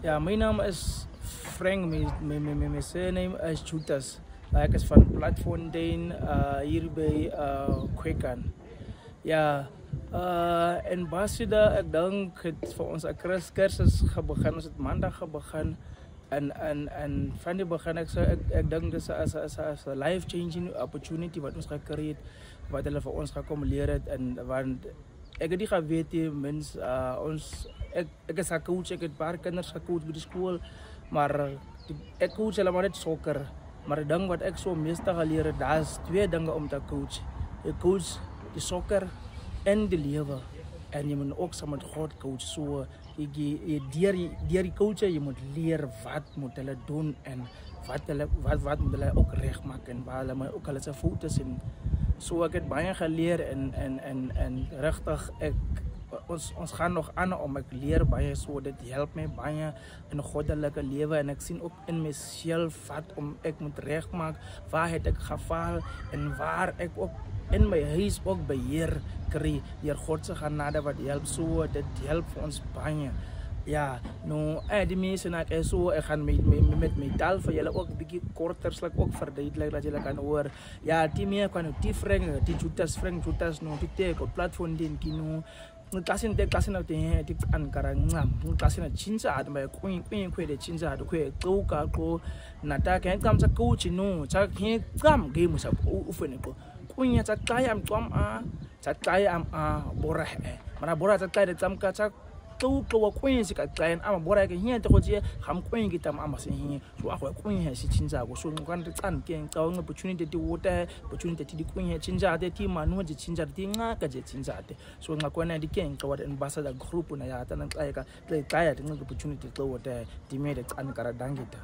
Ja, mijn naam is Frank, mijn surname is Jutas. Ik is van Platfontein hier bij Kwekan. Ja, en Basida, ik denk het voor ons cursus begonnen, ons het maandag begonnen. En van die begin, ik denk dat het een life-changing opportunity wat ons gaat creëren, wat hulle voor ons gaat komen leren. En want ik heb die geweten, mensen, ik is een coach, ik heb een paar kinders gecoacht bij de school, maar ik coach helemaal niet soccer. Maar het ding wat ik zo meestal ga leren, dat is twee dingen om te coachen. Je coach de soccer en de leven. En je moet ook samen met God coachen. So, die coachen, je moet leren wat moet hulle doen en wat moet hulle ook recht maken en waar hulle ook hulle fouten zijn. So ik heb baie geleerd en rechtig ons gaan nog aan om ik leer baie so dit helpt mij baie in 'n goddelike lewe en ik zie ook in mezelf wat om ik moet recht maken waar het ik gefaal en waar ik ook in mijn huis ook beheer kry deur God se genade wat help so dit help vir ons baie. Ja, nou die mense ek so ek gaan met my taal vir julle ook 'n bietjie korter slik ook verduidelik dat julle kan hoor. Ja, die meer kan die Frank, die Jutas Frank Jutas no die teko platform din kino. Klasin nou te die ankara ngam. Klasin na chinza at my queen de chinza at kwe qoka qo nata ke ngam sa coach no cha ke ngam game sa ufene ko. Kunya cha qaya mqwam cha qaya bora mana bora cha qaya tsamka cha qowa queen si ka qaya bora ke hiya te go tsie gam queen ke tam se hi so a go queen he si chinza go so ngwan re tsan ke qaw opportunity ti wota opportunity ti queen he chinza te ti manu je chinza ti nga ka je chinza te so nga kwana di ke qawa the ambassador group na ya ta na qaya ka qaya ti opportunity to wota ti me de tsan kara dangita.